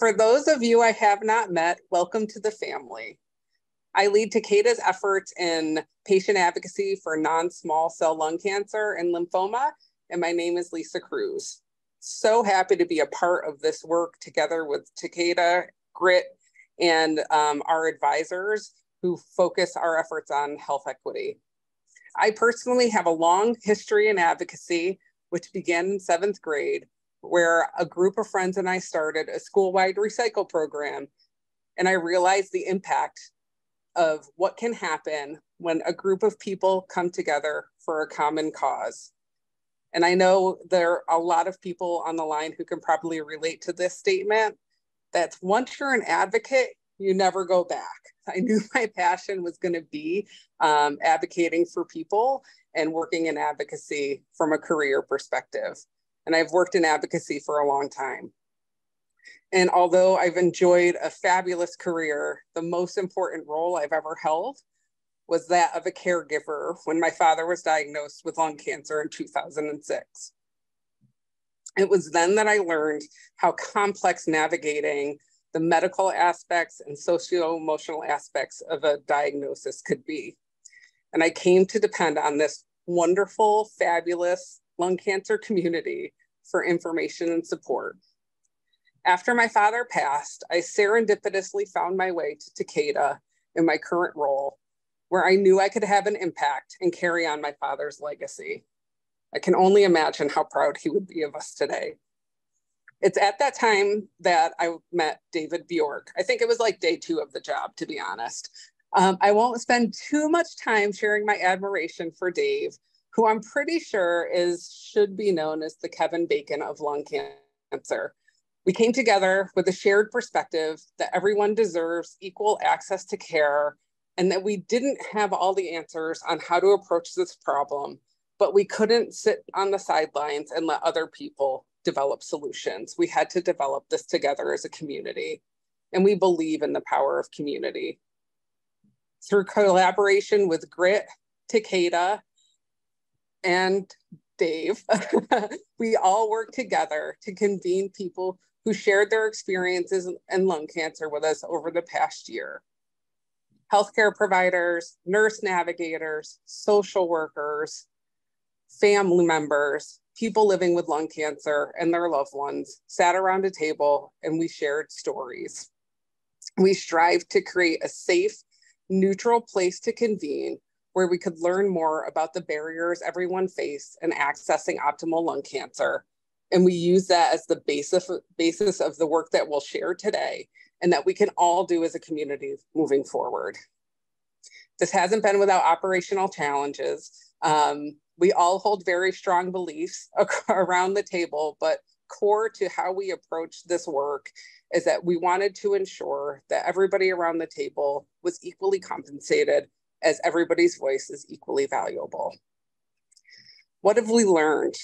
For those of you I have not met, welcome to the family. I lead Takeda's efforts in patient advocacy for non-small cell lung cancer and lymphoma, and my name is Lisa Cruz. So happy to be a part of this work together with Takeda, Gryt, and our advisors who focus our efforts on health equity. I personally have a long history in advocacy, which began in 7th grade, where a group of friends and I started a school-wide recycle program. And I realized the impact of what can happen when a group of people come together for a common cause. And I know there are a lot of people on the line who can probably relate to this statement. That's once you're an advocate, you never go back. I knew my passion was going to be advocating for people and working in advocacy from a career perspective. And I've worked in advocacy for a long time. And although I've enjoyed a fabulous career, the most important role I've ever held was that of a caregiver when my father was diagnosed with lung cancer in 2006. It was then that I learned how complex navigating the medical aspects and socio-emotional aspects of a diagnosis could be. And I came to depend on this wonderful, fabulous lung cancer community for information and support. After my father passed, I serendipitously found my way to Takeda in my current role, where I knew I could have an impact and carry on my father's legacy. I can only imagine how proud he would be of us today. It's at that time that I met David Bjork. I think it was like day 2 of the job, to be honest. I won't spend too much time sharing my admiration for Dave, who I'm pretty sure should be known as the Kevin Bacon of lung cancer. We came together with a shared perspective that everyone deserves equal access to care and that we didn't have all the answers on how to approach this problem, but we couldn't sit on the sidelines and let other people develop solutions. We had to develop this together as a community, and we believe in the power of community. Through collaboration with Gryt, Takeda, and Dave, we all worked together to convene people who shared their experiences in lung cancer with us over the past year. Healthcare providers, nurse navigators, social workers, family members, people living with lung cancer and their loved ones sat around a table and we shared stories. We strived to create a safe, neutral place to convene where we could learn more about the barriers everyone faced in accessing optimal lung cancer. And we use that as the basis of the work that we'll share today and that we can all do as a community moving forward. This hasn't been without operational challenges. We all hold very strong beliefs around the table, but core to how we approach this work is that we wanted to ensure that everybody around the table was equally compensated, as everybody's voice is equally valuable. What have we learned?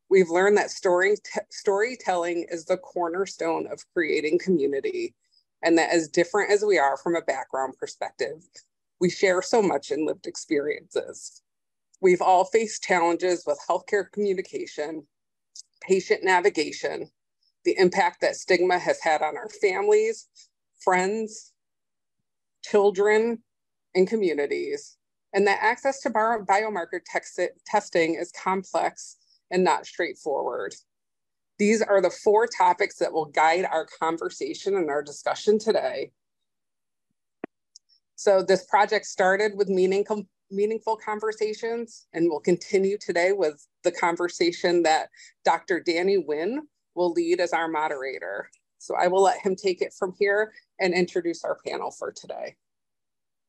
We've learned that storytelling is the cornerstone of creating community, and that as different as we are from a background perspective, we share so much in lived experiences. We've all faced challenges with healthcare communication, patient navigation, the impact that stigma has had on our families, friends, children, and communities, and that access to biomarker testing is complex and not straightforward. These are the 4 topics that will guide our conversation and our discussion today. So this project started with meaningful conversations and will continue today with the conversation that Dr. Danny Nguyen will lead as our moderator. So I will let him take it from here and introduce our panel for today.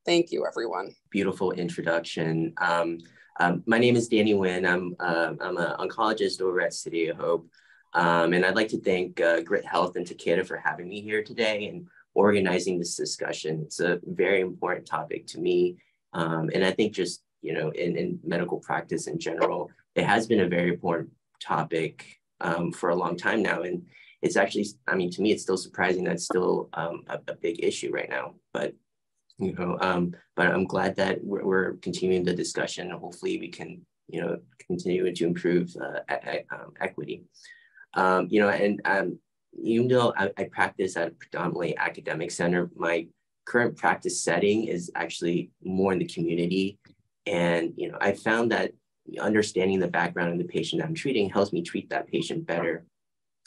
Thank you, everyone. Beautiful introduction. My name is Danny Nguyen. I'm an oncologist over at City of Hope. And I'd like to thank Gryt Health and Takeda for having me here today and organizing this discussion. It's a very important topic to me. And I think just, you know, in medical practice in general, it has been a very important topic for a long time now. And it's actually, I mean, to me, it's still surprising that it's still a big issue right now. But you know, but I'm glad that we're continuing the discussion. Hopefully we can, you know, continue to improve equity. You know, and even though I practice at a predominantly academic center, my current practice setting is actually more in the community. And, I found that understanding the background of the patient I'm treating helps me treat that patient better.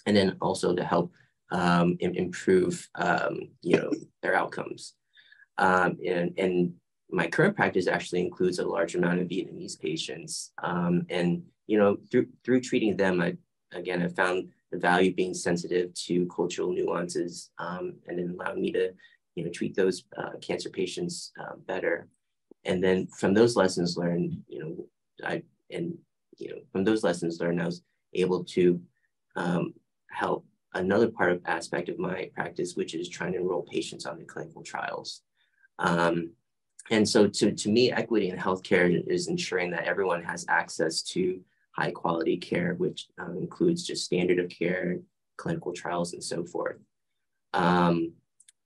And then also to help improve, their outcomes. And my current practice actually includes a large amount of Vietnamese patients. And, through treating them, I found the value of being sensitive to cultural nuances, and then allowed me to, treat those cancer patients better. And then from those lessons learned, I was able to help another aspect of my practice, which is trying to enroll patients on the clinical trials. And so to me, equity in healthcare is ensuring that everyone has access to high quality care, which includes just standard of care, clinical trials, and so forth.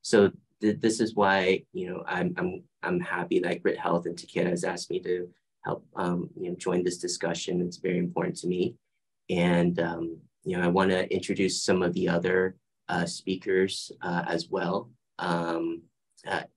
So this is why, I'm happy that Gryt Health and Takeda has asked me to help, join this discussion. It's very important to me. And, I want to introduce some of the other speakers as well.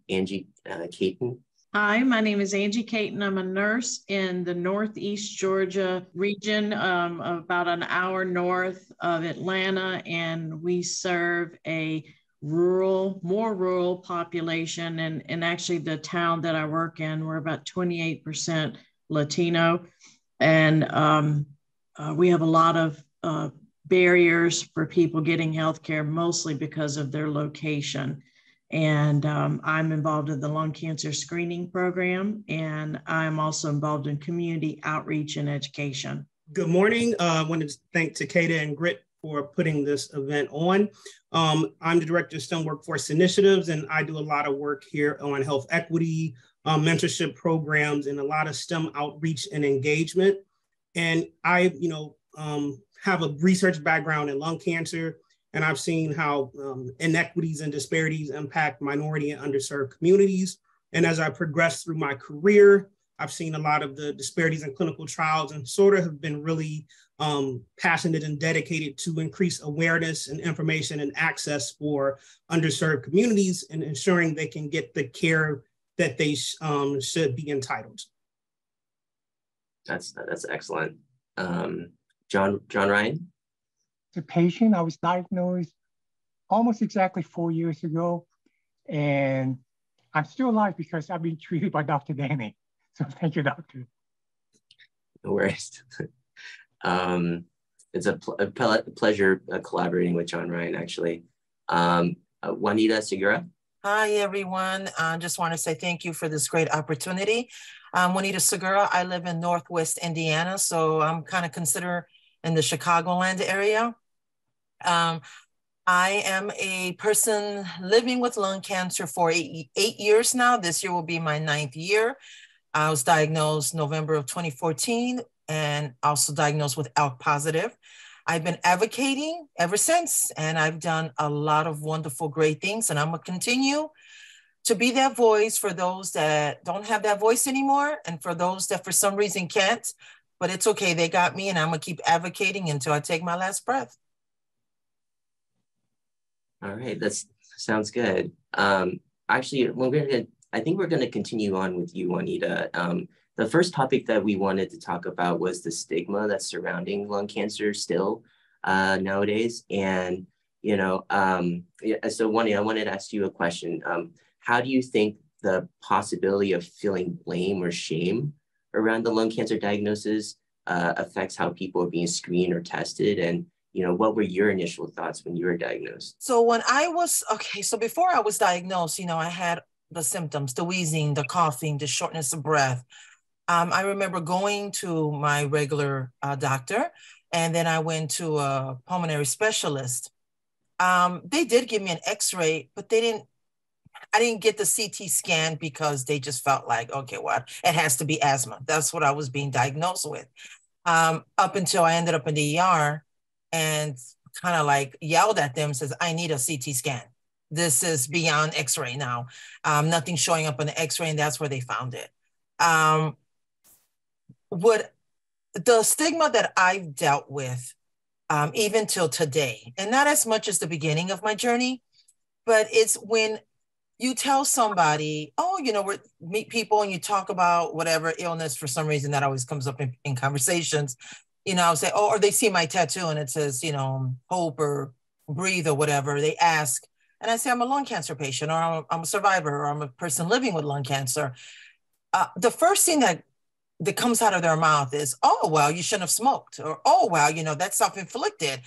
Andria Caton. Hi, my name is Andria Caton. I'm a nurse in the Northeast Georgia region, about an hour north of Atlanta, and we serve a more rural population. And actually the town that I work in, we're about 28% Latino. And we have a lot of barriers for people getting healthcare, mostly because of their location. And I'm involved in the lung cancer screening program, and I'm also involved in community outreach and education. Good morning. I wanted to thank Takeda and Gryt for putting this event on. I'm the Director of STEM Workforce Initiatives, and I do a lot of work here on health equity, mentorship programs, and a lot of STEM outreach and engagement. And I, have a research background in lung cancer, and I've seen how inequities and disparities impact minority and underserved communities. And as I progressed through my career, I've seen a lot of the disparities in clinical trials and sort of have been really passionate and dedicated to increase awareness and information and access for underserved communities and ensuring they can get the care that they should be entitled to. That's excellent. John Ryan? As a patient, I was diagnosed almost exactly 4 years ago, and I'm still alive because I've been treated by Dr. Danny. So thank you, doctor. No worries. It's a pleasure collaborating with John Ryan, actually. Juanita Segura. Hi, everyone. I just want to say thank you for this great opportunity. I'm Juanita Segura. I live in Northwest Indiana, so I'm kind of considered in the Chicagoland area. I am a person living with lung cancer for 8 years now. This year will be my 9th year. I was diagnosed November of 2014 and also diagnosed with ALK positive. I've been advocating ever since, and I've done a lot of wonderful, great things, and I'm gonna continue to be that voice for those that don't have that voice anymore and for those that for some reason can't, but it's okay, they got me, and I'm gonna keep advocating until I take my last breath. All right, that sounds good. Actually, I think we're gonna continue on with you, Juanita. The first topic that we wanted to talk about was the stigma that's surrounding lung cancer still nowadays. And, so Juanita, I wanted to ask you a question. How do you think the possibility of feeling blame or shame around the lung cancer diagnosis affects how people are being screened or tested? And, what were your initial thoughts when you were diagnosed? So when I was, so before I was diagnosed, I had the symptoms, the wheezing, the coughing, the shortness of breath. I remember going to my regular doctor, and then I went to a pulmonary specialist. They did give me an x-ray, but I didn't get the CT scan because they just felt like, okay, well, it has to be asthma. That's what I was being diagnosed with. Up until I ended up in the ER and kind of like yelled at them, says, I need a CT scan. This is beyond x-ray now. Nothing showing up on the x-ray, and that's where they found it. What the stigma that I've dealt with even till today. And not as much as the beginning of my journey, but it's when you tell somebody, oh, you know, we meet people and you talk about whatever illness, for some reason that always comes up in conversations, you know, I'll say, oh, or they see my tattoo and it says, you know, hope or breathe or whatever. They ask, and I say, I'm a lung cancer patient, or I'm a survivor, or I'm a person living with lung cancer. The first thing that comes out of their mouth is, oh, well, you shouldn't have smoked, or, oh, well, you know, that's self-inflicted.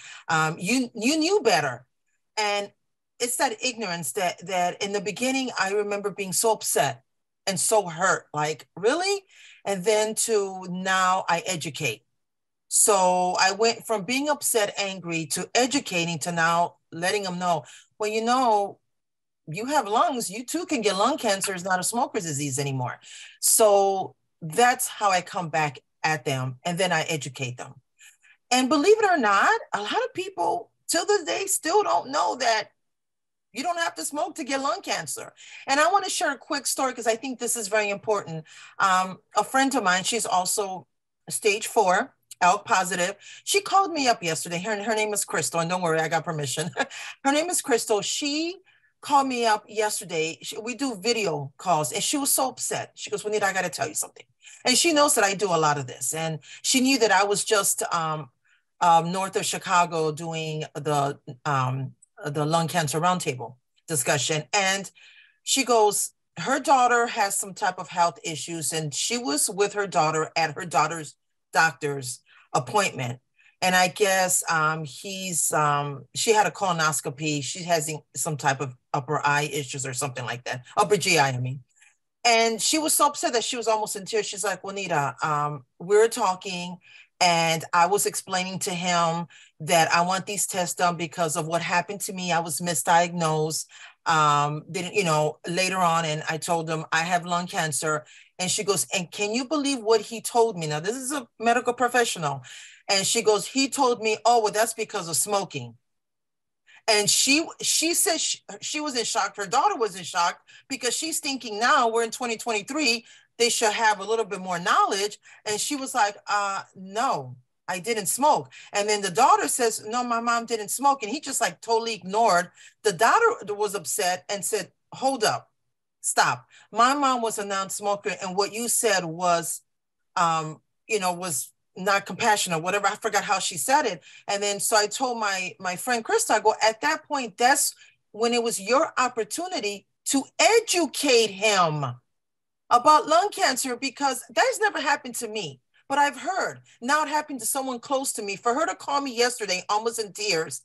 You knew better. And it's that ignorance that in the beginning, I remember being so upset and so hurt, like, really? And then to now I educate. So I went from being upset, angry, to educating, to now letting them know, well, you know, you have lungs, you too can get lung cancer. It's not a smoker's disease anymore. So that's how I come back at them, and then I educate them. And believe it or not, a lot of people till this day still don't know that you don't have to smoke to get lung cancer. And I want to share a quick story because I think this is very important. A friend of mine, she's also stage 4, ALK positive. She called me up yesterday. Her name is Crystal, and don't worry, I got permission. Her name is Crystal. She called me up yesterday. We do video calls, and she was so upset. She goes, Juanita, I got to tell you something. And she knows that I do a lot of this. And she knew that I was just north of Chicago doing the lung cancer roundtable discussion. And she goes, her daughter has some type of health issues, and she was with her daughter at her daughter's doctor's appointment. And I guess she had a colonoscopy. She has some type of upper eye issues or something like that. Upper GI, I mean. And she was so upset that she was almost in tears. She's like, Juanita, we were talking, and I was explaining to him that I want these tests done because of what happened to me. I was misdiagnosed, later on. And I told him I have lung cancer. And she goes, and can you believe what he told me? Now, this is a medical professional. And she goes, he told me, oh, well, that's because of smoking. And she said she was in shock. Her daughter was in shock because she's thinking now we're in 2023, they should have a little bit more knowledge. And she was like, no, I didn't smoke. And then the daughter says, no, my mom didn't smoke. And he just like totally ignored. The daughter was upset and said, hold up, stop. My mom was a non-smoker. And what you said was, was not compassionate, whatever. I forgot how she said it. And then, so I told my friend Krista, I go, at that point, that's when it was your opportunity to educate him about lung cancer, because that's never happened to me, but I've heard. Now it happened to someone close to me. For her to call me yesterday, almost in tears.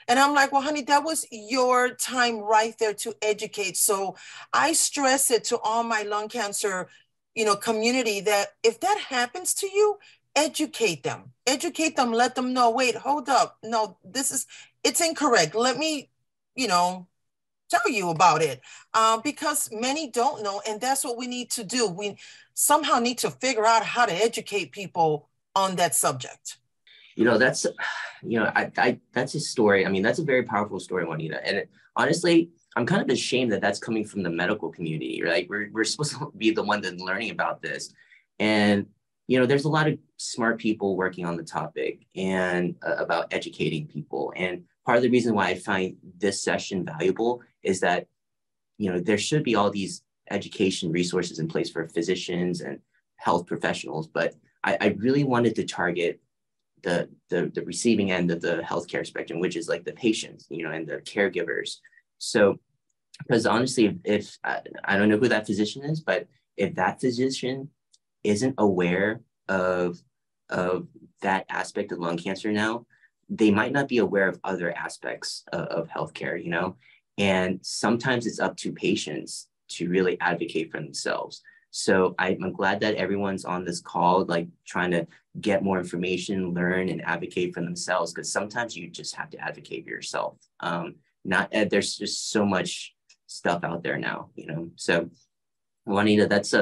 And I'm like, well, honey, that was your time right there to educate. So I stress it to all my lung cancer, community, that if that happens to you, educate them, let them know, wait, hold up. No, it's incorrect. Let me, tell you about it, because many don't know. And that's what we need to do. We somehow need to figure out how to educate people on that subject. That's a story. I mean, that's a very powerful story, Juanita. And honestly, I'm kind of ashamed that that's coming from the medical community, right? We're supposed to be the one that's learning about this. And there's a lot of smart people working on the topic and about educating people. And part of the reason why I find this session valuable is that, there should be all these education resources in place for physicians and health professionals. But I really wanted to target the receiving end of the healthcare spectrum, which is like the patients, and the caregivers. So, because honestly, if I don't know who that physician is, but if that physician isn't aware of that aspect of lung cancer now, they might not be aware of other aspects of healthcare, and sometimes it's up to patients to really advocate for themselves. So I'm glad that everyone's on this call, like trying to get more information, learn and advocate for themselves, because sometimes you just have to advocate for yourself. There's just so much stuff out there now, So Juanita, that's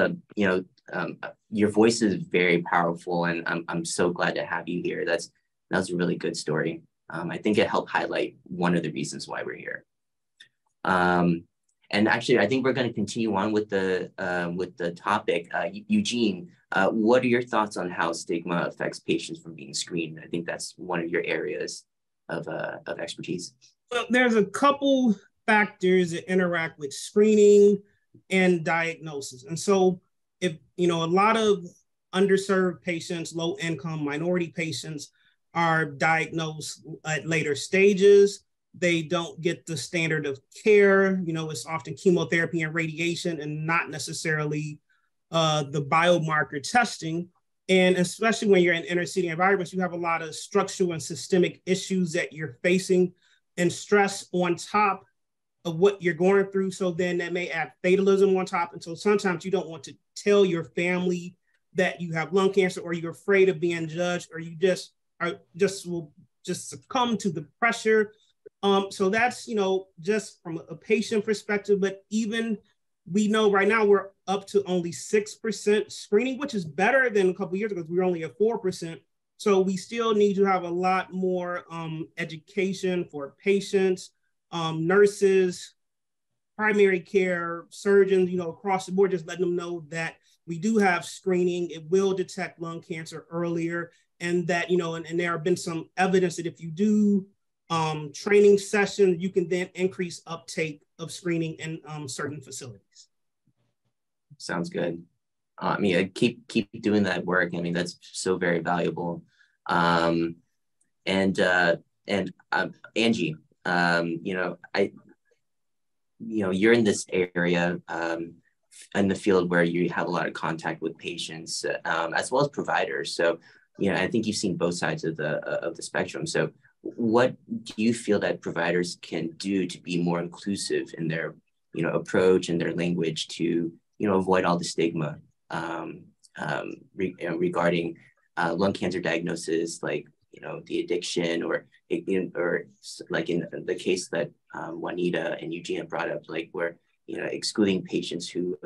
your voice is very powerful, and I'm so glad to have you here. That was a really good story. I think it helped highlight one of the reasons why we're here. And And actually, I think we're going to continue on with the topic. Eugene, what are your thoughts on how stigma affects patients from being screened? I think that's one of your areas of expertise. Well, there's a couple factors that interact with screening and diagnosis. And so if, a lot of underserved patients, low income minority patients are diagnosed at later stages. They don't get the standard of care. It's often chemotherapy and radiation and not necessarily the biomarker testing. And especially when you're in inner city environments, you have a lot of structural and systemic issues that you're facing and stress on top of what you're going through. So then that may add fatalism on top. And so sometimes you don't want to tell your family that you have lung cancer, or you're afraid of being judged, or you will succumb to the pressure. So that's, just from a patient perspective, but even we know right now we're up to only 6% screening, which is better than a couple of years ago, because we were only at 4%. So we still need to have a lot more education for patients, nurses, primary care, surgeons, across the board, just letting them know that we do have screening. It will detect lung cancer earlier. And that, and there have been some evidence that if you do training sessions, you can then increase uptake of screening in certain facilities. Sounds good. Keep doing that work. That's so very valuable. And Angie, you're in this area in the field where you have a lot of contact with patients as well as providers. So, I think you've seen both sides of the spectrum. So what do you feel that providers can do to be more inclusive in their, approach and their language to, avoid all the stigma regarding lung cancer diagnosis, like, the addiction, or like in the case that Juanita and Eugene brought up, like where, excluding patients who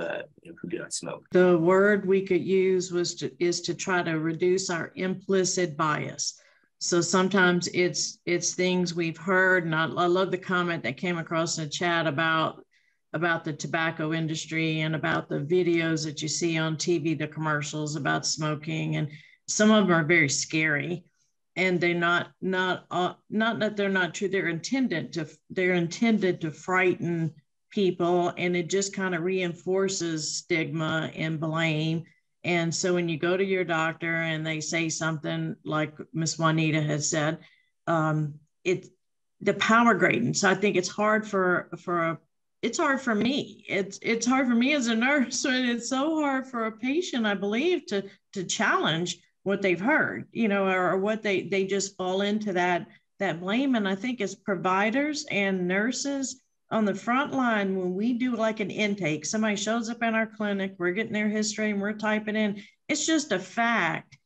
do not smoke. The word we could use is to try to reduce our implicit bias. So sometimes it's things we've heard, and I love the comment that came across in the chat about the tobacco industry and about the videos that you see on TV, the commercials about smoking, and some of them are very scary, and they're not that they're not true. They're intended to frighten people, and it just kind of reinforces stigma and blame. And so when you go to your doctor and they say something like Miss Juanita has said, the power grading. So I think it's hard it's hard for me. It's hard for me as a nurse, and it's so hard for a patient, I believe, to challenge what they've heard, or what they just fall into that blame. And I think as providers and nurses on the front line, when we do like an intake, somebody shows up in our clinic, we're getting their history and we're typing in, it's just a fact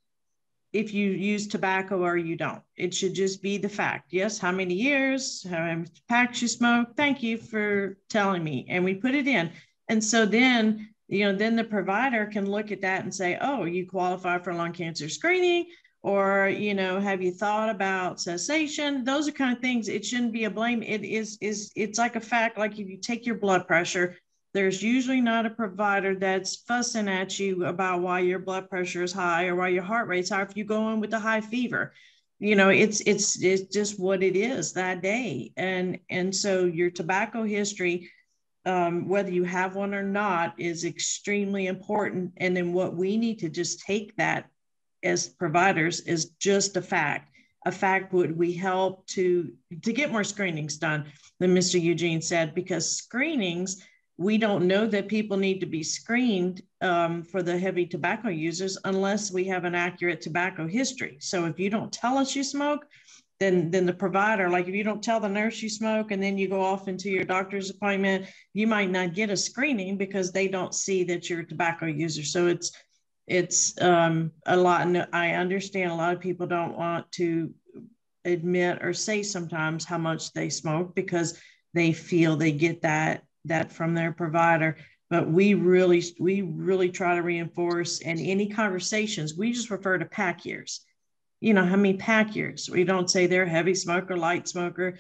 if you use tobacco or you don't. It should just be the fact. Yes, how many years, how many packs you smoke, thank you for telling me. And we put it in. And so then, then the provider can look at that and say, oh, you qualify for lung cancer screening, or, have you thought about cessation? Those are kind of things. It shouldn't be a blame. It's like a fact. Like if you take your blood pressure, there's usually not a provider that's fussing at you about why your blood pressure is high or why your heart rate's high if you go in with a high fever. It's just what it is that day. And so your tobacco history, whether you have one or not, is extremely important. And then what we need to just take that as providers is just a fact. A fact would we help to get more screenings done than Mr. Eugene said, because screenings, we don't know that people need to be screened for the heavy tobacco users unless we have an accurate tobacco history. So if you don't tell us you smoke, then the provider, like if you don't tell the nurse you smoke and then you go off into your doctor's appointment, you might not get a screening because they don't see that you're a tobacco user. So it's a lot. And I understand a lot of people don't want to admit or say sometimes how much they smoke because they feel they get that from their provider. But we really try to reinforce, and any conversations, we just refer to pack years. How many pack years? We don't say they're heavy smoker, light smoker.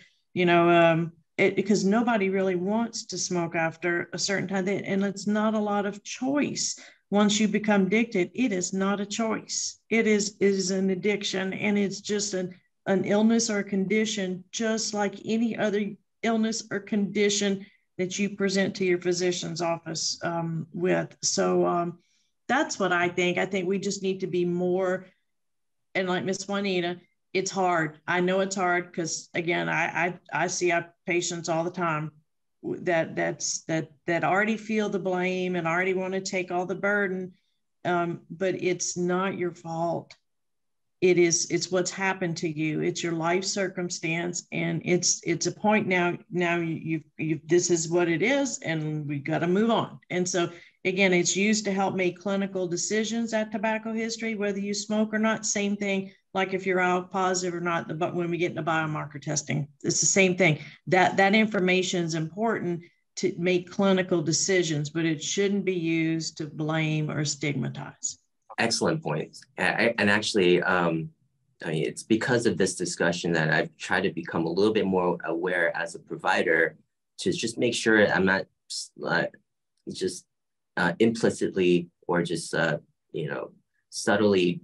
because nobody really wants to smoke after a certain time, and it's not a lot of choice. Once you become addicted, it is not a choice. It is an addiction, and it's just an illness or a condition, just like any other illness or condition that you present to your physician's office with. So that's what I think. I think we just need to be more, and like Miss Juanita, it's hard. I know it's hard because, again, I see our patients all the time that already feel the blame and already want to take all the burden, but it's not your fault. It's what's happened to you. It's your life circumstance, and it's a point now you this is what it is, and we've got to move on. And so again, it's used to help make clinical decisions at tobacco history, whether you smoke or not. Same thing, like if you're ALK positive or not, but when we get into biomarker testing, it's the same thing. That information is important to make clinical decisions, but it shouldn't be used to blame or stigmatize. Excellent point. And actually, I mean, it's because of this discussion that I've tried to become a little bit more aware as a provider to just make sure I'm not just implicitly or just, subtly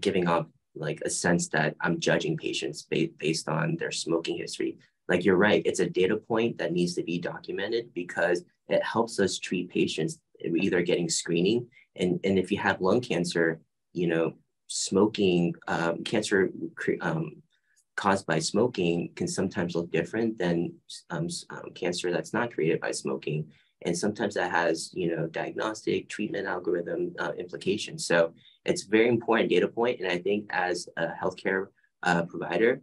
giving off like a sense that I'm judging patients based on their smoking history. Like, you're right, it's a data point that needs to be documented because it helps us treat patients either getting screening, and if you have lung cancer, smoking, cancer caused by smoking can sometimes look different than cancer that's not created by smoking. And sometimes that has, diagnostic treatment algorithm implications. So it's a very important data point. And I think as a healthcare provider,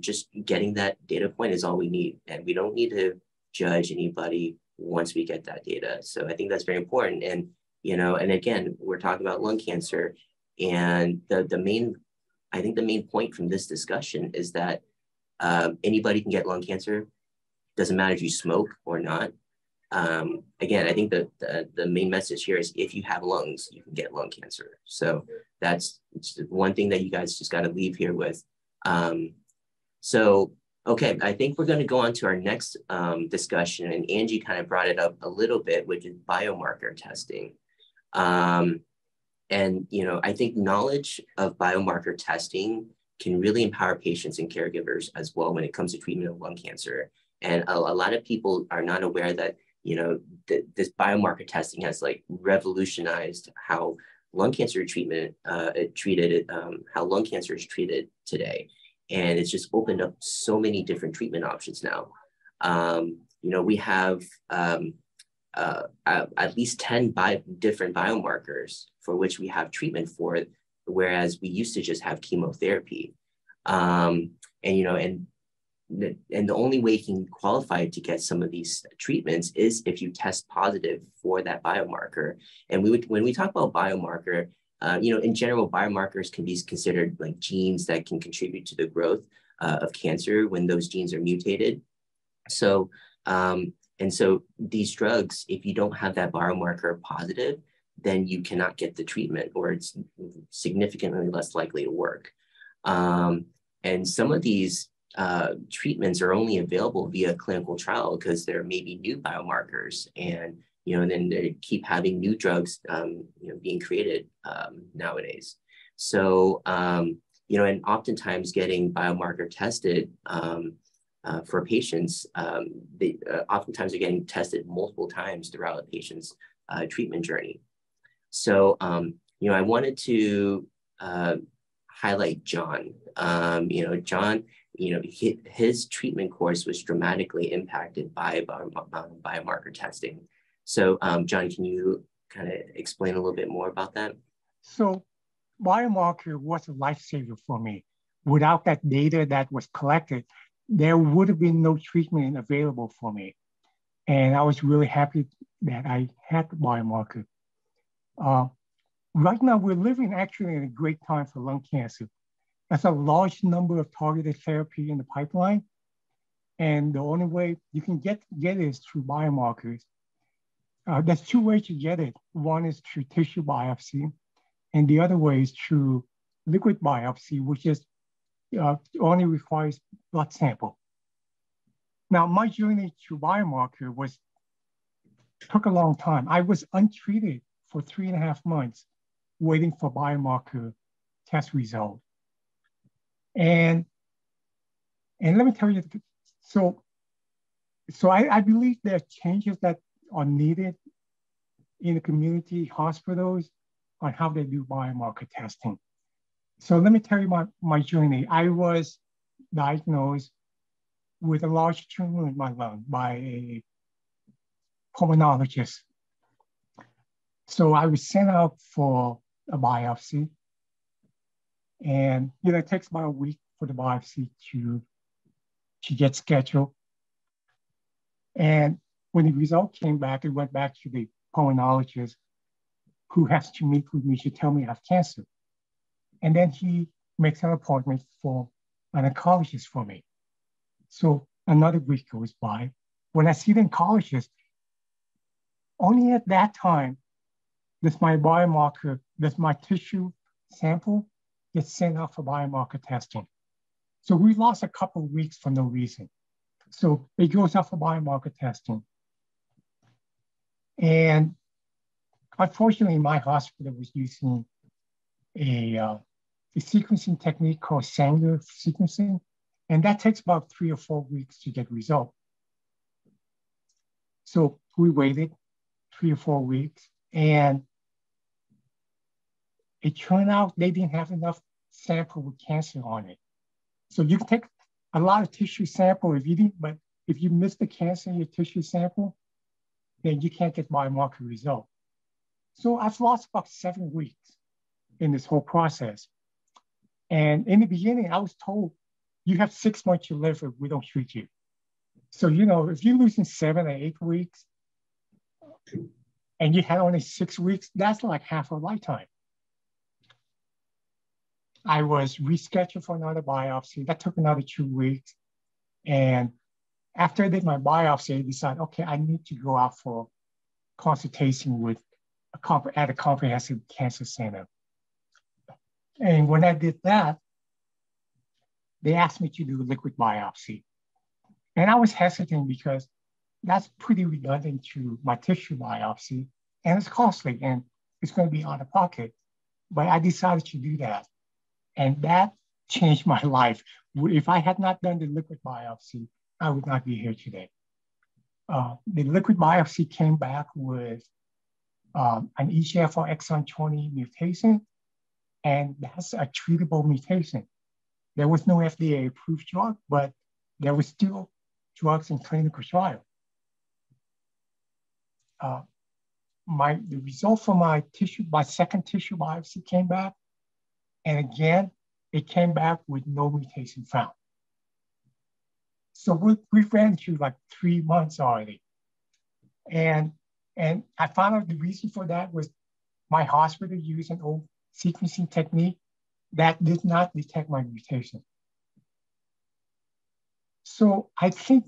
just getting that data point is all we need. And we don't need to judge anybody once we get that data. So I think that's very important. And, and again, we're talking about lung cancer. And the main point from this discussion is that anybody can get lung cancer. Doesn't matter if you smoke or not. Again, I think the main message here is if you have lungs, you can get lung cancer. So that's one thing that you guys just got to leave here with. Okay, I think we're going to go on to our next discussion, and Angie kind of brought it up a little bit, which is biomarker testing. And, I think knowledge of biomarker testing can really empower patients and caregivers as well when it comes to treatment of lung cancer. And a lot of people are not aware that, this biomarker testing has like revolutionized how lung cancer treatment how lung cancer is treated today. And it's just opened up so many different treatment options now. We have at least 10 different biomarkers for which we have treatment for, whereas we used to just have chemotherapy. And the only way you can qualify to get some of these treatments is if you test positive for that biomarker. And when we talk about biomarker, in general, biomarkers can be considered like genes that can contribute to the growth of cancer when those genes are mutated. So, and so these drugs, if you don't have that biomarker positive, then you cannot get the treatment, or it's significantly less likely to work. And some of these treatments are only available via clinical trial because there may be new biomarkers, and and then they keep having new drugs being created nowadays. So and oftentimes getting biomarker tested for patients, they oftentimes are getting tested multiple times throughout a patient's treatment journey. So I wanted to highlight John. John, his treatment course was dramatically impacted by biomarker testing. So John, can you kind of explain a little bit more about that? So biomarker was a lifesaver for me. Without that data that was collected, there would have been no treatment available for me. And I was really happy that I had the biomarker. Right now, we're living actually in a great time for lung cancer. There's a large number of targeted therapy in the pipeline. And the only way you can get it is through biomarkers. There's two ways to get it. One is through tissue biopsy, and the other way is through liquid biopsy, which is only requires blood sample. Now, my journey to biomarker took a long time. I was untreated for 3.5 months, waiting for biomarker test result. And let me tell you, so I believe there are changes that are needed in the community hospitals on how they do biomarker testing. So let me tell you my journey. I was diagnosed with a large tumor in my lung by a pulmonologist. So I was sent out for a biopsy. And it takes about a week for the biopsy to get scheduled. And when the result came back, it went back to the pulmonologist who has to meet with me to tell me I have cancer. And then he makes an appointment for an oncologist for me. So another week goes by. When I see the oncologist, only at that time does my biomarker, does my tissue sample get sent out for biomarker testing. So we lost a couple of weeks for no reason. So it goes out for biomarker testing. And unfortunately, my hospital was using a sequencing technique called Sanger sequencing, and that takes about 3 or 4 weeks to get result. So we waited 3 or 4 weeks, and it turned out they didn't have enough sample with cancer on it. So you can take a lot of tissue sample but if you miss the cancer in your tissue sample, then you can't get biomarker result. So I've lost about 7 weeks in this whole process. And in the beginning, I was told, you have 6 months to live if we don't treat you. So, if you're losing 7 or 8 weeks and you had only 6 weeks, that's like half a lifetime. I was rescheduled for another biopsy. That took another 2 weeks. And after I did my biopsy, I decided, okay, I need to go out for consultation with at a comprehensive cancer center. And when I did that, they asked me to do a liquid biopsy. And I was hesitant because that's pretty redundant to my tissue biopsy, and it's costly, and it's going to be out of pocket. But I decided to do that. And that changed my life. If I had not done the liquid biopsy, I would not be here today. The liquid biopsy came back with an EGFR exon 20 mutation, and that's a treatable mutation. There was no FDA approved drug, but there was still drugs in clinical trial. The result for my second tissue biopsy came back, and again, it came back with no mutation found. So we ran through like 3 months already. And I found out the reason for that was my hospital used an old sequencing technique that did not detect my mutation. So I think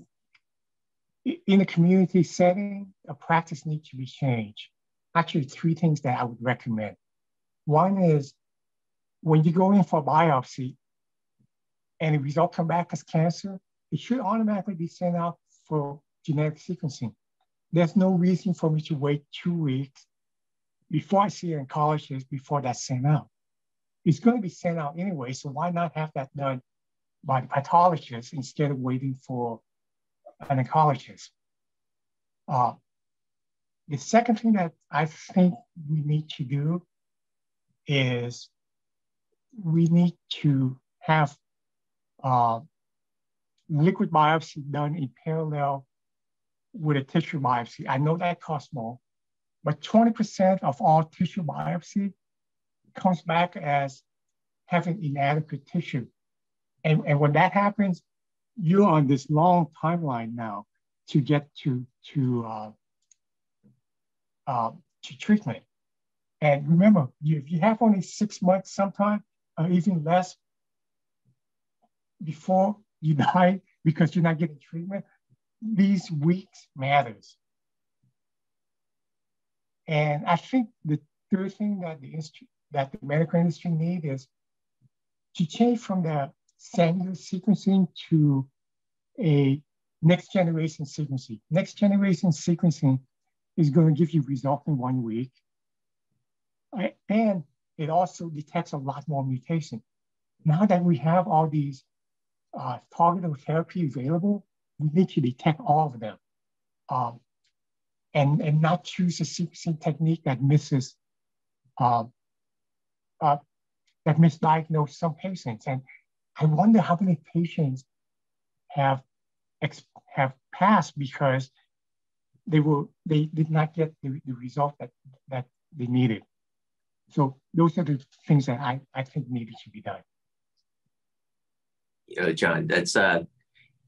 in a community setting, a practice needs to be changed. Actually, 3 things that I would recommend. One is when you go in for a biopsy and the result come back as cancer, it should automatically be sent out for genetic sequencing. There's no reason for me to wait 2 weeks before I see an oncologist before that's sent out. It's going to be sent out anyway, so why not have that done by the pathologist instead of waiting for an oncologist? The second thing that I think we need to do is we need to have liquid biopsy done in parallel with a tissue biopsy. I know that costs more, but 20% of all tissue biopsy comes back as having inadequate tissue. And when that happens, you're on this long timeline now to get to treatment. And remember, if you have only 6 months sometime, or even less, before you die because you're not getting treatment, these weeks matters. And I think the third thing that the medical industry needs is to change from the Sanger sequencing to a next generation sequencing. Next generation sequencing is going to give you results in 1 week. And it also detects a lot more mutation. Now that we have all these targeted therapy available, we need to detect all of them and not choose a sequencing technique that misdiagnose some patients. And I wonder how many patients have passed because they did not get the result that they needed. So those are the things that I think needed to be done. You know, John, that's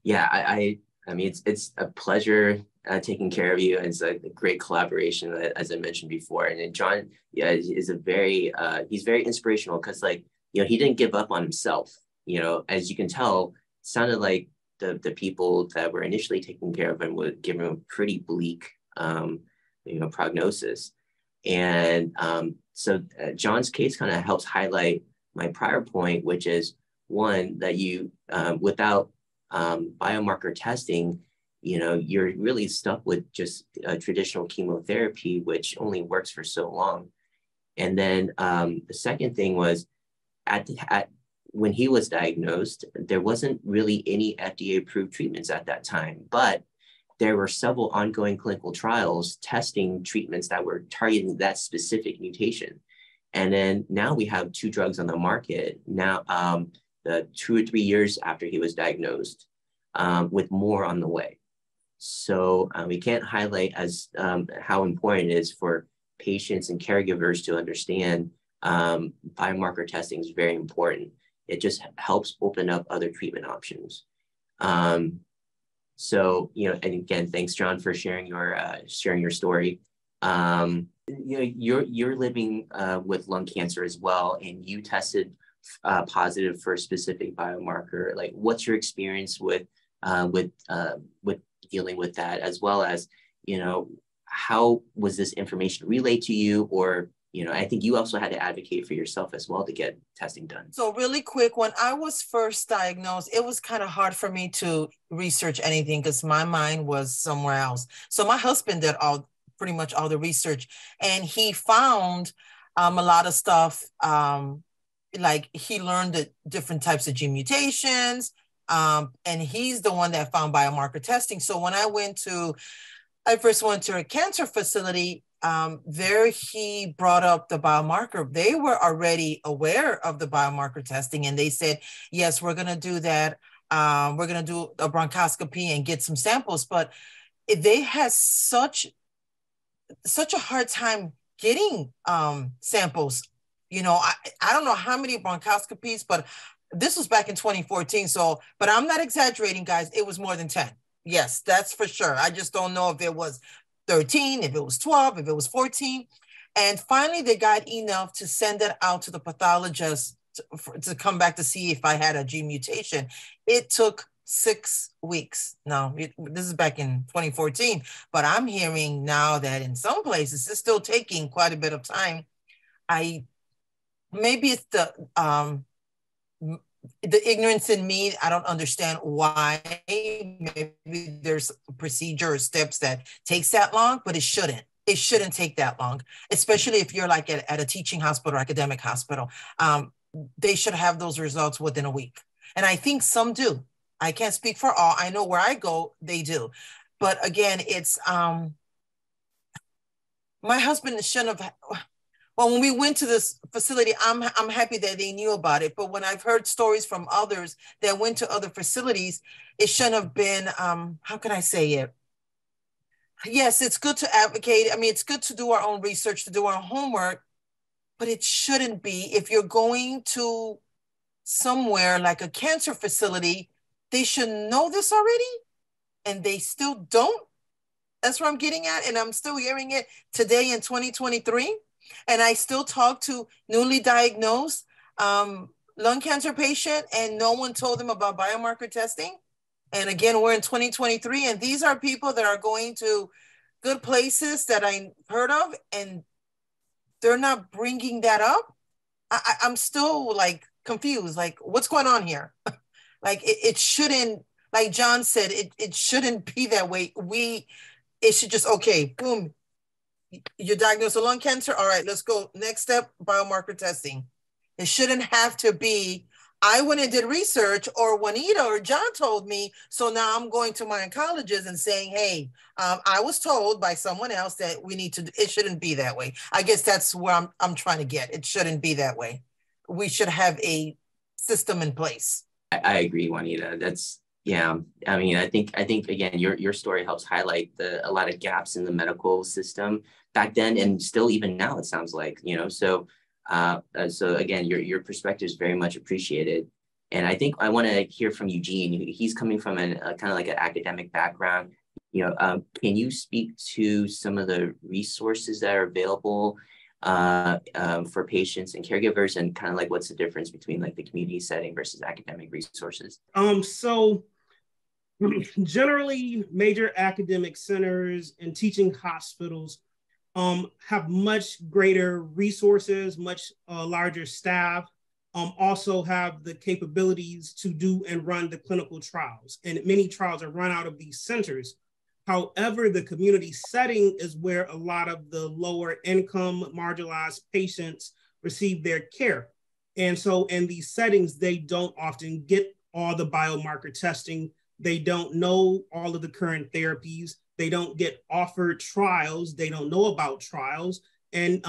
yeah, I mean, it's a pleasure taking care of you. It's a great collaboration, as I mentioned before. And then John, yeah, is he's very inspirational because, like, you know, he didn't give up on himself. You know, as you can tell, it sounded like the people that were initially taking care of him would give him a pretty bleak, you know, prognosis. And so John's case kind of helps highlight my prior point, which is one, that you, without biomarker testing, you know, you're really stuck with just traditional chemotherapy, which only works for so long. And then the second thing was when he was diagnosed, there wasn't really any FDA-approved treatments at that time, but there were several ongoing clinical trials testing treatments that were targeting that specific mutation. And then now we have 2 drugs on the market now, 2 or 3 years after he was diagnosed, with more on the way. So we can't highlight as how important it is for patients and caregivers to understand biomarker testing is very important. It just helps open up other treatment options. So, you know, and again, thanks, John, for sharing your story. You know, you're living with lung cancer as well, and you tested positive for a specific biomarker. Like, what's your experience with dealing with that, as well as, you know, how was this information relayed to you? Or, you know, I think you also had to advocate for yourself as well to get testing done. So really quick, when I was first diagnosed, it was kind of hard for me to research anything because my mind was somewhere else. So my husband did pretty much all the research, and he found a lot of stuff. Like, he learned the different types of gene mutations, and he's the one that found biomarker testing. So when I first went to a cancer facility, there he brought up the biomarker. They were already aware of the biomarker testing, and they said, yes, we're going to do that. We're going to do a bronchoscopy and get some samples. But they had such a hard time getting samples. You know, I don't know how many bronchoscopies, but this was back in 2014. So, but I'm not exaggerating, guys. It was more than 10. Yes, that's for sure. I just don't know if it was 13, if it was 12, if it was 14. And finally, they got enough to send it out to the pathologist to come back to see if I had a gene mutation. It took 6 weeks. Now, this is back in 2014, but I'm hearing now that in some places, it's still taking quite a bit of time. Maybe it's the ignorance in me. I don't understand why. Maybe there's a procedure or steps that takes that long, but it shouldn't. It shouldn't take that long, especially if you're like at a teaching hospital or academic hospital. They should have those results within a week. And I think some do. I can't speak for all. I know where I go, they do. But again, it's, my husband shouldn't have, well, when we went to this facility, I'm happy that they knew about it. But when I've heard stories from others that went to other facilities, it shouldn't have been, how can I say it? Yes, it's good to advocate. I mean, it's good to do our own research, to do our homework, but it shouldn't be. If you're going to somewhere like a cancer facility, they should know this already, and they still don't. That's what I'm getting at. And I'm still hearing it today in 2023. And I still talk to newly diagnosed lung cancer patient, and no one told them about biomarker testing. And again, we're in 2023, and these are people that are going to good places that I heard of, and they're not bringing that up. I'm still like confused, like what's going on here? Like it shouldn't, like John said, it shouldn't be that way. It should just, okay, boom, you're diagnosed with lung cancer. All right, let's go. Next step, biomarker testing. It shouldn't have to be, I went and did research, or Juanita or John told me, so now I'm going to my oncologist and saying, hey, I was told by someone else that we need to, it shouldn't be that way. I guess that's where I'm trying to get. It shouldn't be that way. We should have a system in place. I agree, Juanita. That's, yeah. I mean, I think again, your story helps highlight a lot of gaps in the medical system back then, and still even now, it sounds like, you know. So again, your perspective is very much appreciated. And I think I want to hear from Eugene. He's coming from a kind of like an academic background. You know, can you speak to some of the resources that are available for patients and caregivers, and kind of like what's the difference between like the community setting versus academic resources? So generally, major academic centers and teaching hospitals have much greater resources, much larger staff, also have the capabilities to do and run the clinical trials. And many trials are run out of these centers. However, the community setting is where a lot of the lower income marginalized patients receive their care. And so in these settings, they don't often get all the biomarker testing. They don't know all of the current therapies. They don't get offered trials. They don't know about trials. And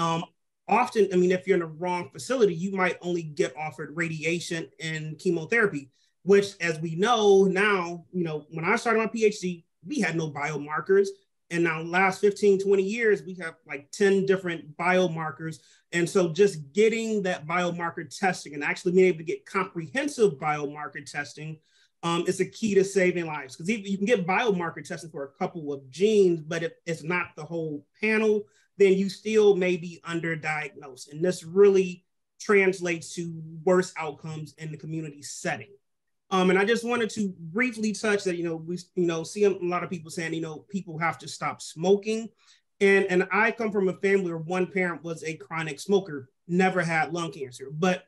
often, I mean, if you're in the wrong facility, you might only get offered radiation and chemotherapy, which, as we know now, you know, when I started my PhD, we had no biomarkers. And now last 15, 20 years, we have like 10 different biomarkers. And so just getting that biomarker testing and actually being able to get comprehensive biomarker testing is a key to saving lives. Because you can get biomarker testing for a couple of genes, but if it's not the whole panel, then you still may be underdiagnosed. And this really translates to worse outcomes in the community setting. And I just wanted to briefly touch that, we see a lot of people saying, people have to stop smoking. And I come from a family where one parent was a chronic smoker, never had lung cancer. But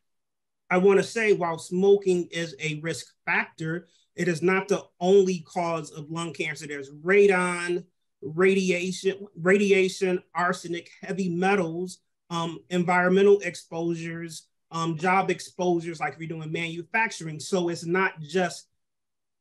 I want to say, while smoking is a risk factor, it is not the only cause of lung cancer. There's radon, radiation, arsenic, heavy metals, environmental exposures, job exposures, like if you're doing manufacturing. So it's not just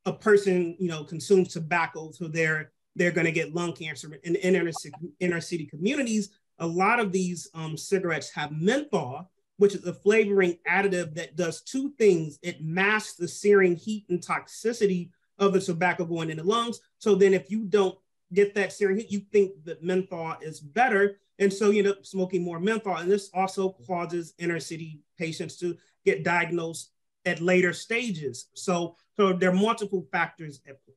a person, consumes tobacco, so they're going to get lung cancer. In inner city communities, a lot of these cigarettes have menthol, which is a flavoring additive that does two things. It masks the searing heat and toxicity of the tobacco going in the lungs. So then if you don't get that searing heat, you think that menthol is better. And so you end up smoking more menthol. And this also causes inner city patients to get diagnosed at later stages. So there are multiple factors at play.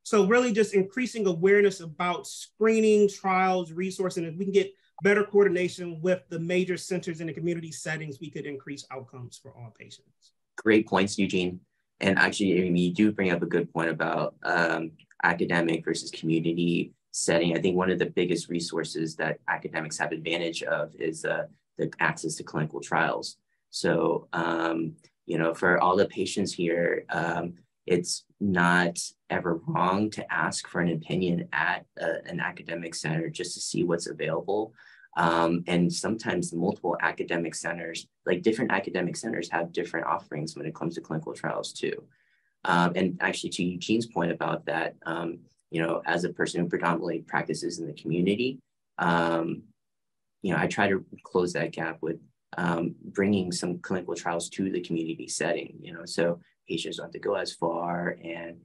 So really just increasing awareness about screening, trials, resources, and if we can get better coordination with the major centers in the community settings, we could increase outcomes for all patients. Great points, Eugene. And actually, you do bring up a good point about academic versus community setting. I think one of the biggest resources that academics have advantage of is the access to clinical trials. So, for all the patients here, it's not ever wrong to ask for an opinion at an academic center just to see what's available. And sometimes multiple academic centers, like different academic centers, have different offerings when it comes to clinical trials too. And actually, to Eugene's point about that, as a person who predominantly practices in the community, I try to close that gap with bringing some clinical trials to the community setting, so patients don't have to go as far, and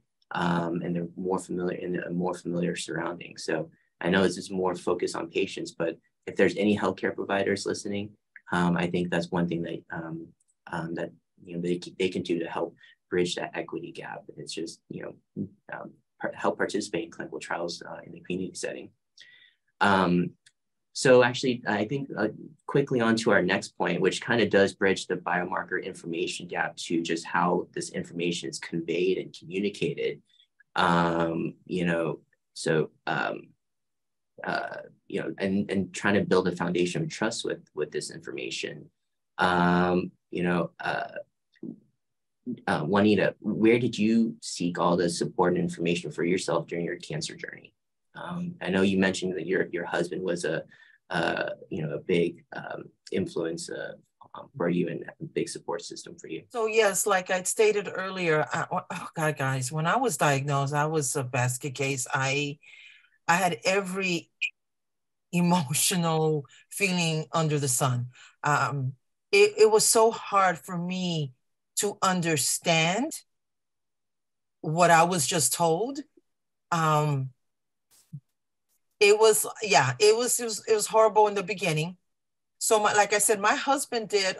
they're more familiar in a more familiar surrounding. So I know this is more focused on patients, but if there's any healthcare providers listening, I think that's one thing that they can do to help bridge that equity gap. It's just help participate in clinical trials in the community setting. So actually, I think quickly on to our next point, which kind of does bridge the biomarker information gap to just how this information is conveyed and communicated. And trying to build a foundation of trust with this information. Juanita, where did you seek all the support and information for yourself during your cancer journey? I know you mentioned that your husband was a big influence for you and a big support system for you. So yes, like I stated earlier, oh God, guys, when I was diagnosed, I was a basket case. I had every emotional feeling under the sun. It was so hard for me to understand what I was just told. It was horrible in the beginning. So like I said, my husband did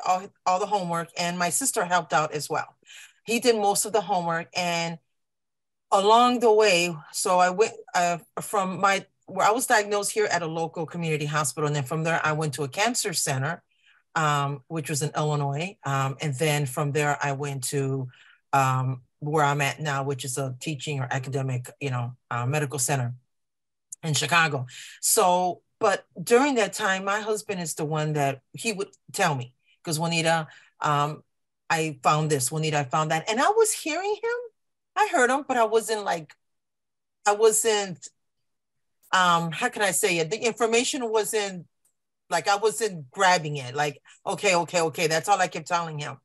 all the homework, and my sister helped out as well. He did most of the homework, and along the way, so I went where I was diagnosed here at a local community hospital. And then from there, I went to a cancer center, which was in Illinois. And then from there, I went to where I'm at now, which is a teaching or academic, medical center in Chicago. So, but during that time, my husband is the one that he would tell me, because Juanita, I found this, Juanita, I found that. And I was hearing him. I heard him, but I wasn't, how can I say it? The information wasn't, I wasn't grabbing it. Like, okay. That's all I kept telling him.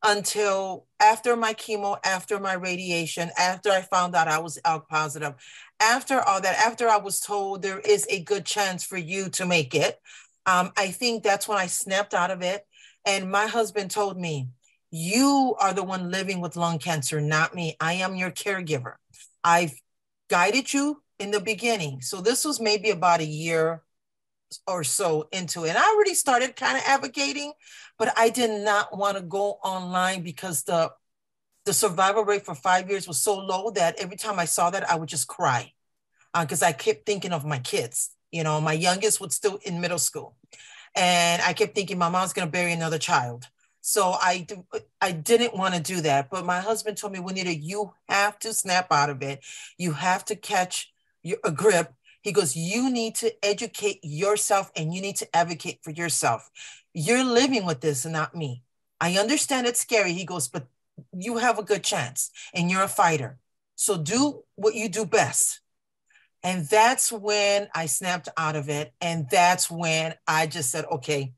Until after my chemo, after my radiation, after I found out I was ALK positive, after all that, after I was told there is a good chance for you to make it, I think that's when I snapped out of it. And my husband told me, you are the one living with lung cancer, not me. I am your caregiver. I've guided you in the beginning. So this was maybe about a year or so into it. And I already started kind of advocating, but I did not want to go online because the survival rate for 5 years was so low that every time I saw that, I would just cry because I kept thinking of my kids. My youngest was still in middle school. And I kept thinking my mom's going to bury another child. So I didn't want to do that. But my husband told me, Juanita, you have to snap out of it. You have to catch a grip. He goes, you need to educate yourself and you need to advocate for yourself. You're living with this and not me. I understand it's scary. He goes, but you have a good chance and you're a fighter. So do what you do best. And that's when I snapped out of it. And that's when I just said, okay,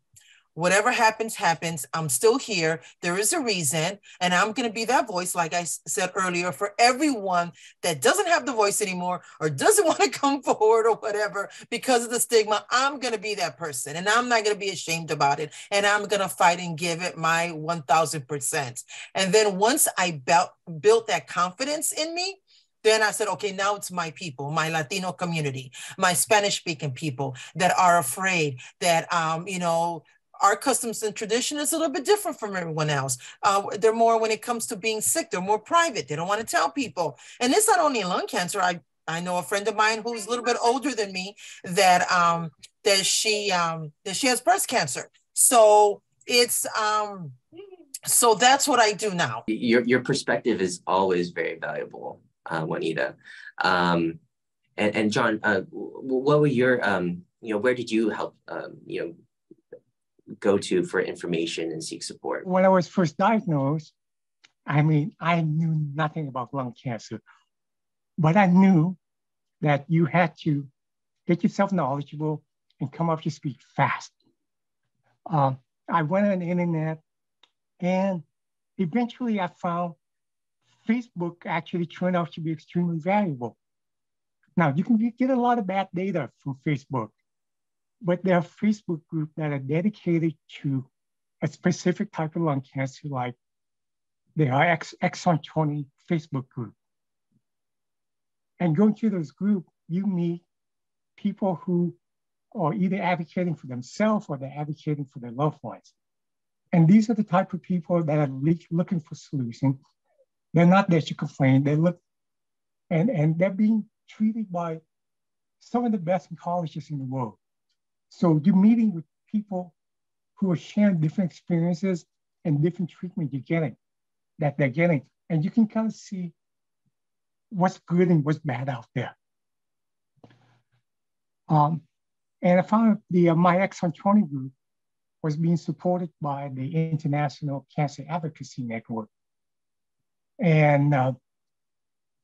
whatever happens, happens. I'm still here. There is a reason. And I'm going to be that voice, like I said earlier, for everyone that doesn't have the voice anymore or doesn't want to come forward or whatever because of the stigma. I'm going to be that person. And I'm not going to be ashamed about it. And I'm going to fight and give it my 1000%. And then once I built that confidence in me, then I said, okay, now it's my people, my Latino community, my Spanish-speaking people that are afraid that, our customs and tradition is a little bit different from everyone else. They're more, when it comes to being sick, they're more private. They don't want to tell people. And it's not only lung cancer. I know a friend of mine who's a little bit older than me that she has breast cancer. So it's so that's what I do now. Your perspective is always very valuable, Juanita. And John, what were your where did you help go to for information and seek support? When I was first diagnosed, I knew nothing about lung cancer, but I knew that you had to get yourself knowledgeable and come up to speed fast. I went on the internet and eventually I found Facebook actually turned out to be extremely valuable. Now, you can get a lot of bad data from Facebook, but there are Facebook groups that are dedicated to a specific type of lung cancer, like there are exon 20 Facebook group. And going to those groups, you meet people who are either advocating for themselves or they're advocating for their loved ones. And these are the type of people that are looking for solutions. They're not there to complain. They look, and they're being treated by some of the best oncologists in the world. So you're meeting with people who are sharing different experiences and different treatment they're getting. And you can kind of see what's good and what's bad out there. And I found my exon 20 group was being supported by the International Cancer Advocacy Network. And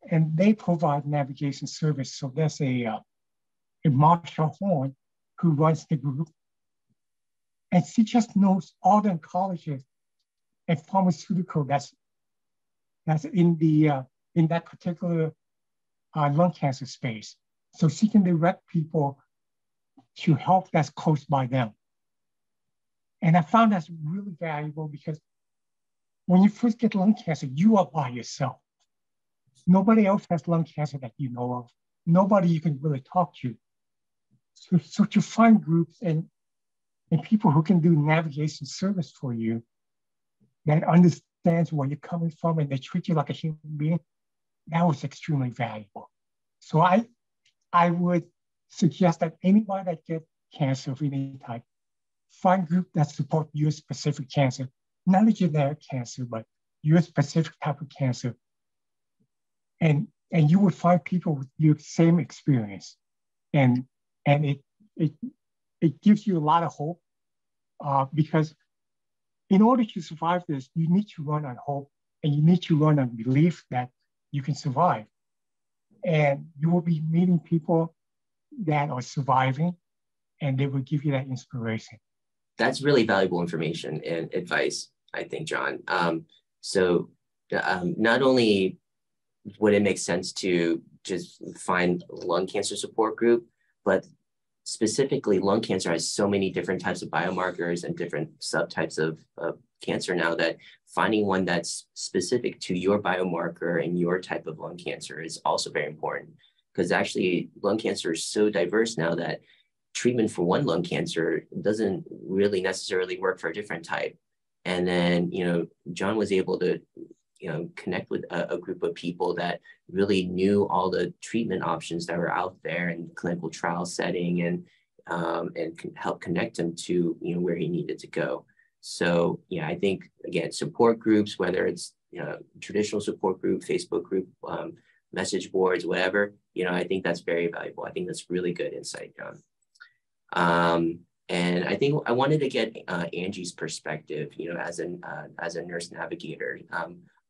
they provide navigation service. So there's a Marsha Horn who runs the group. And she just knows all the oncologists and pharmaceutical that's in that particular lung cancer space. So she can direct people to help that's close by them. And I found that's really valuable because when you first get lung cancer, you are by yourself. Nobody else has lung cancer that you know of. Nobody you can really talk to. So to find groups and people who can do navigation service for you that understands where you're coming from and they treat you like a human being, that was extremely valuable. So I would suggest that anybody that gets cancer of any type, find groups that support your specific cancer, not a generic cancer, but your specific type of cancer. And you would find people with your same experience. And it gives you a lot of hope because in order to survive this, you need to run on hope and you need to run on belief that you can survive. And you will be meeting people that are surviving and they will give you that inspiration. That's really valuable information and advice, I think, John. So not only would it make sense to just find a lung cancer support group, but specifically lung cancer has so many different types of biomarkers and different subtypes of cancer now that finding one that's specific to your biomarker and your type of lung cancer is also very important, because actually lung cancer is so diverse now that treatment for one lung cancer doesn't really necessarily work for a different type. And then, John was able to, connect with a group of people that really knew all the treatment options that were out there in clinical trial setting and help connect him to, where he needed to go. So, yeah, I think, again, support groups, whether it's, traditional support group, Facebook group, message boards, whatever, I think that's very valuable. I think that's really good insight, John. And I think I wanted to get Angie's perspective, as a nurse navigator.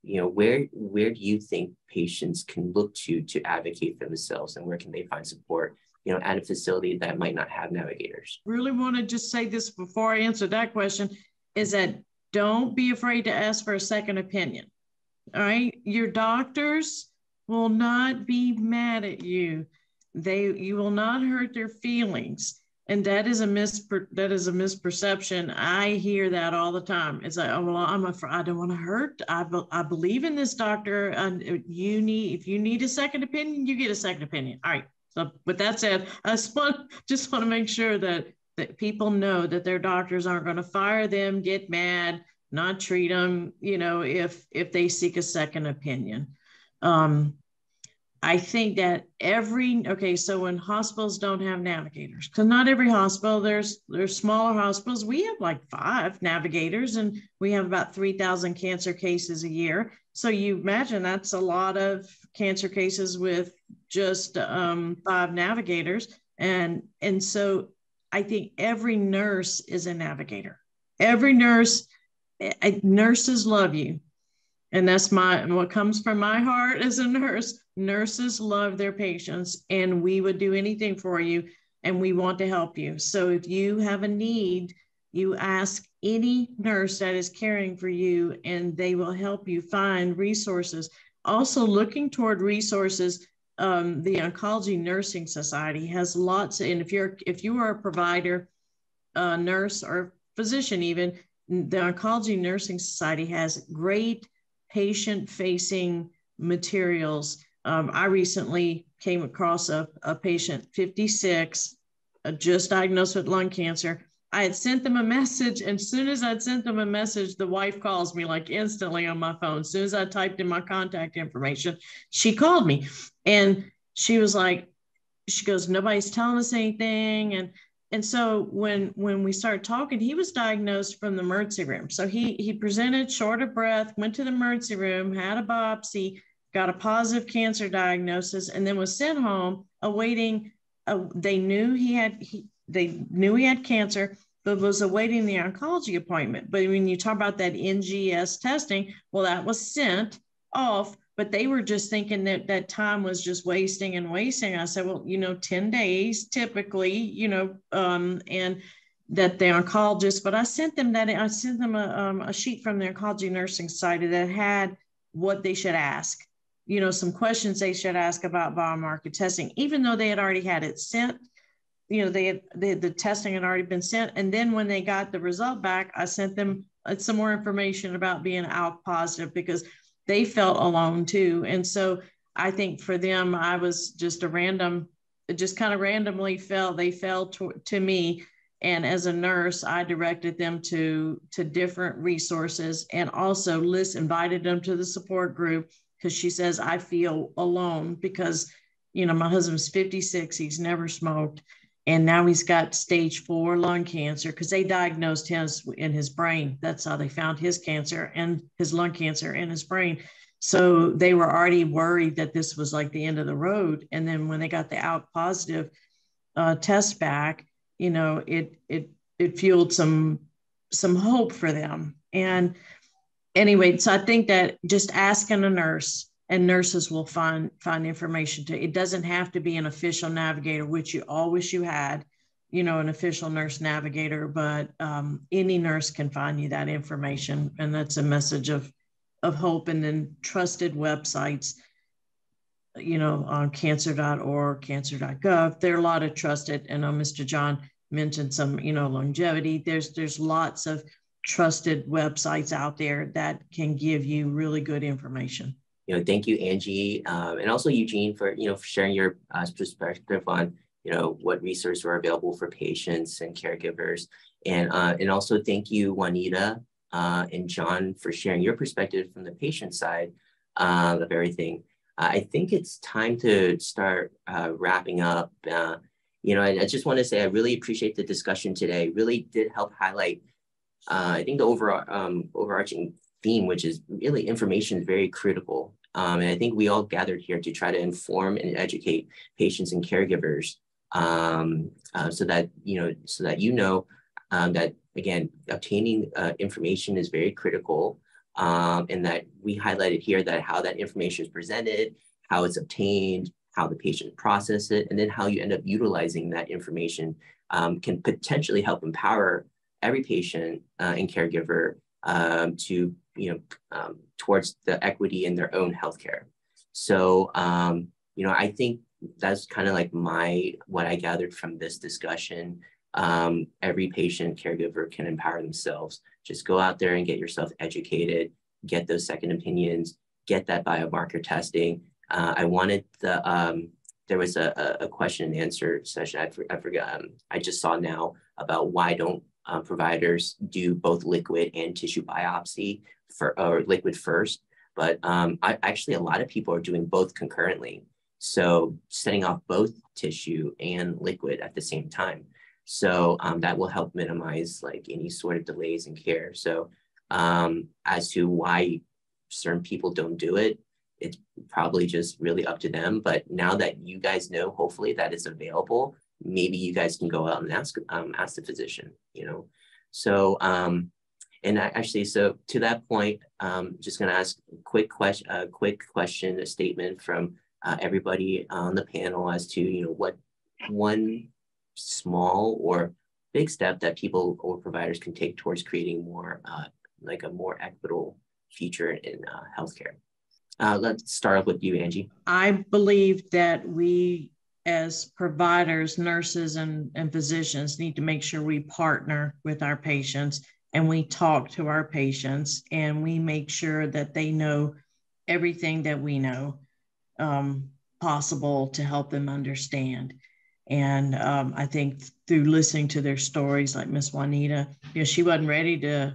Where do you think patients can look to advocate for themselves, and where can they find support, at a facility that might not have navigators? Really want to just say this before I answer that question, is that don't be afraid to ask for a second opinion. All right. Your doctors will not be mad at you. You will not hurt their feelings. And that is a misperception. I hear that all the time. It's like, oh, well, I don't want to hurt. I believe in this doctor. And if you need a second opinion, you get a second opinion. All right. So with that said, I just want to make sure that people know that their doctors aren't going to fire them, get mad, not treat them, if they seek a second opinion. I think that so when hospitals don't have navigators, because not every hospital, there's smaller hospitals. We have like 5 navigators and we have about 3,000 cancer cases a year. So you imagine that's a lot of cancer cases with just 5 navigators. And so I think every nurse is a navigator. Every nurses love you. And that's what comes from my heart as a nurse. Nurses love their patients, and we would do anything for you, and we want to help you. So if you have a need, you ask any nurse that is caring for you, and they will help you find resources. Also, looking toward resources, the Oncology Nursing Society has lots, and if you are a provider, nurse, or physician even, the Oncology Nursing Society has great patient-facing materials. I recently came across a patient, 56, just diagnosed with lung cancer. I had sent them a message, and as soon as I'd sent them a message, the wife calls me like instantly on my phone. As soon as I typed in my contact information, she called me, and she was like, she goes, nobody's telling us anything. And so when we started talking, he was diagnosed from the emergency room. So he presented short of breath, went to the emergency room, had a biopsy, got a positive cancer diagnosis, and then was sent home awaiting. They knew he had cancer, but was awaiting the oncology appointment. But when you talk about that NGS testing, well, that was sent off, but they were just thinking that that time was just wasting and wasting. I said, well, 10 days typically, and that the oncologist, but I sent them a sheet from the Oncology Nursing Society that had what they should ask, some questions they should ask about biomarker testing, even though they had already had it sent. The testing had already been sent. And then when they got the result back, I sent them some more information about being ALK positive, because they felt alone too. And so I think for them, I was just kind of randomly they fell to me. And as a nurse, I directed them to different resources, and also invited them to the support group, because she says, I feel alone because, my husband's 56, he's never smoked. And now he's got stage 4 lung cancer, because they diagnosed him in his brain. That's how they found his cancer and his lung cancer in his brain. So they were already worried that this was like the end of the road. And then when they got the ALK positive test back, it fueled some hope for them. And anyway, so I think that just asking a nurse, and nurses will find information too. It doesn't have to be an official navigator, which you all wish you had, an official nurse navigator, but any nurse can find you that information. And that's a message of hope. And then trusted websites, on cancer.org, cancer.gov. There are a lot of trusted, and Mr. John mentioned some, LUNGevity. There's lots of trusted websites out there that can give you really good information. Thank you, Angie, and also Eugene for sharing your perspective on what resources are available for patients and caregivers, and also thank you, Juanita and John, for sharing your perspective from the patient side of everything. I think it's time to start wrapping up. I just want to say I really appreciate the discussion today. It really did help highlight, I think, the overarching theme, which is really information is very critical. And I think we all gathered here to try to inform and educate patients and caregivers, so that that, again, obtaining information is very critical, and that we highlighted here that how that information is presented, how it's obtained, how the patient processes it, and then how you end up utilizing that information can potentially help empower every patient and caregiver to towards the equity in their own healthcare. So I think that's kind of like what I gathered from this discussion. Every patient caregiver can empower themselves. Just go out there and get yourself educated, get those second opinions, get that biomarker testing. I wanted there was a question and answer session. I forgot. I just saw now about why don't providers do both liquid and tissue biopsy or liquid first, but actually a lot of people are doing both concurrently. So setting off both tissue and liquid at the same time. So that will help minimize any sort of delays in care. So as to why certain people don't do it, it's probably just really up to them. But now that you guys know, hopefully that is available, maybe you guys can go out and ask the physician, So, so to that point, just gonna ask a quick question, a statement from everybody on the panel as to, what one small or big step that people or providers can take towards creating more, a more equitable future in healthcare. Let's start off with you, Angie. I believe that we as providers, nurses, and physicians need to make sure we partner with our patients and we talk to our patients and we make sure that they know everything that we know possible to help them understand. And I think through listening to their stories, like Miss Juanita, she wasn't ready to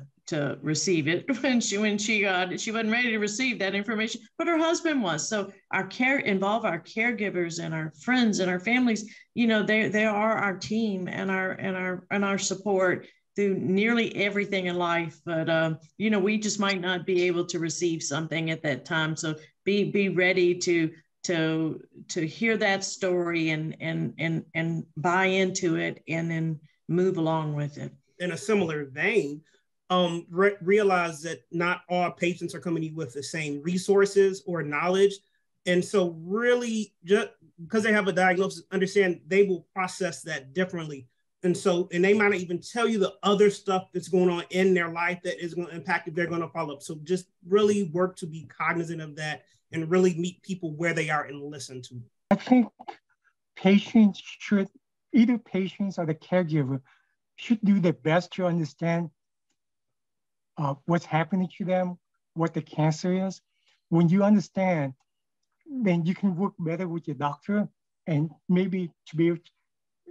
receive it when she wasn't ready to receive that information, but her husband was. So involve our caregivers and our friends and our families. They are our team and our support through nearly everything in life. But we just might not be able to receive something at that time. So be ready to hear that story and buy into it and then move along with it. In a similar vein, realize that not all patients are coming in with the same resources or knowledge. And so really, just because they have a diagnosis, understand they will process that differently. And so, and they might not even tell you the other stuff that's going on in their life that is going to impact if they're going to follow up. So just really work to be cognizant of that and really meet people where they are and listen to them. I think patients should, either patients or the caregiver should do their best to understand what's happening to them, what the cancer is. When you understand, then you can work better with your doctor, and maybe to be able to,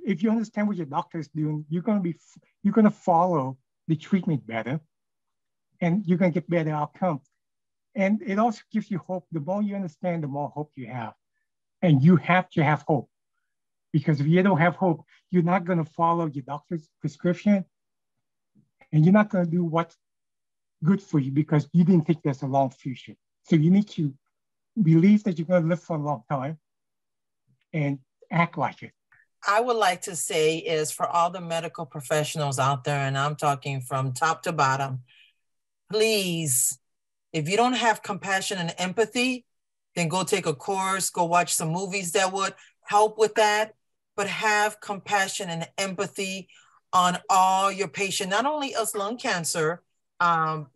if you understand what your doctor is doing, you're going to follow the treatment better, and you're going to get better outcome. And it also gives you hope. The more you understand, the more hope you have. And you have to have hope, because if you don't have hope, you're not going to follow your doctor's prescription, and you're not going to do what's good for you because you didn't think there's a long future. So you need to believe that you're going to live for a long time and act like it. I would like to say is for all the medical professionals out there, and I'm talking from top to bottom, please, if you don't have compassion and empathy, then go take a course, go watch some movies that would help with that, but have compassion and empathy on all your patients, not only us lung cancer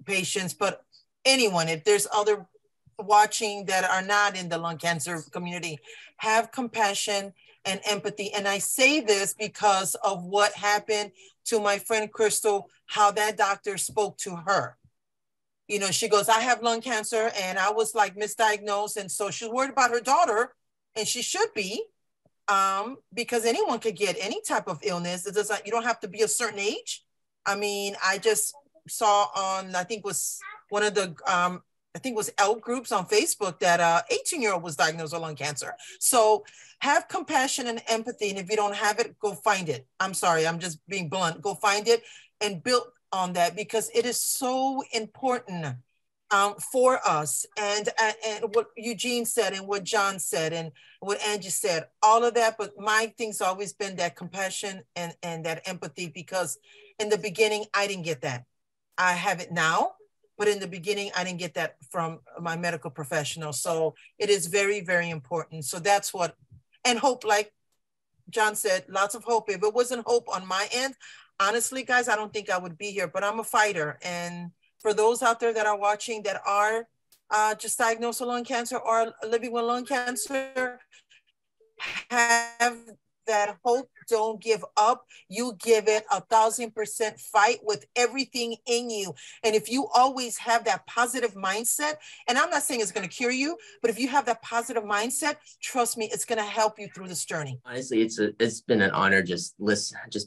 patients, but anyone. If there's other watching that are not in the lung cancer community, have compassion and empathy. And I say this because of what happened to my friend Crystal, how that doctor spoke to her. You know, she goes, I have lung cancer, and I was like misdiagnosed. And so she's worried about her daughter, and she should be, because anyone could get any type of illness. It doesn't, you don't have to be a certain age. I mean, I just saw on, I think was one of the, I think it was L groups on Facebook that 18-year-old was diagnosed with lung cancer. So have compassion and empathy. And if you don't have it, go find it. I'm sorry, I'm just being blunt. Go find it and build on that, because it is so important for us. And what Eugene said and what John said and what Angie said, all of that. But my thing's always been that compassion and that empathy, because in the beginning, I didn't get that. I have it now. But in the beginning, I didn't get that from my medical professional. So it is very, very important. So that's what, and hope, like John said, lots of hope. If it wasn't hope on my end, honestly, guys, I don't think I would be here, but I'm a fighter. And for those out there that are watching that are just diagnosed with lung cancer or living with lung cancer, have that hope. Don't give up. You give it 1,000% fight with everything in you. And if you always have that positive mindset, and I'm not saying it's going to cure you, but if you have that positive mindset, trust me, it's going to help you through this journey. Honestly, it's been an honor just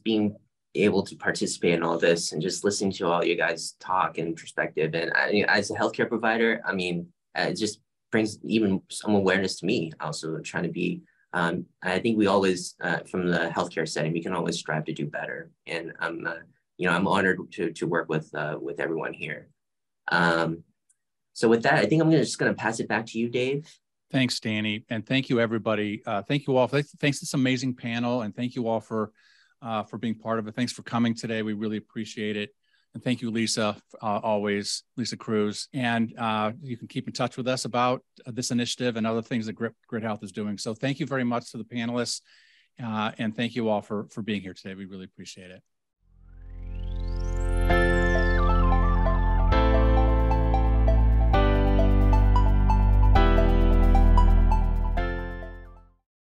being able to participate in all this and just listening to all you guys talk and perspective. And as a healthcare provider, I mean, it just brings even some awareness to me. Also trying to be. I think we always, from the healthcare setting, we can always strive to do better. And I'm honored to work with everyone here. So with that, I think I'm just going to pass it back to you, Dave. Thanks, Danny, and thank you, everybody. Thank you all. Thanks to this amazing panel, and thank you all for being part of it. Thanks for coming today. We really appreciate it. And thank you, Lisa, always, Lisa Cruz. And you can keep in touch with us about this initiative and other things that Gryt Health is doing. So thank you very much to the panelists. And thank you all for being here today. We really appreciate it.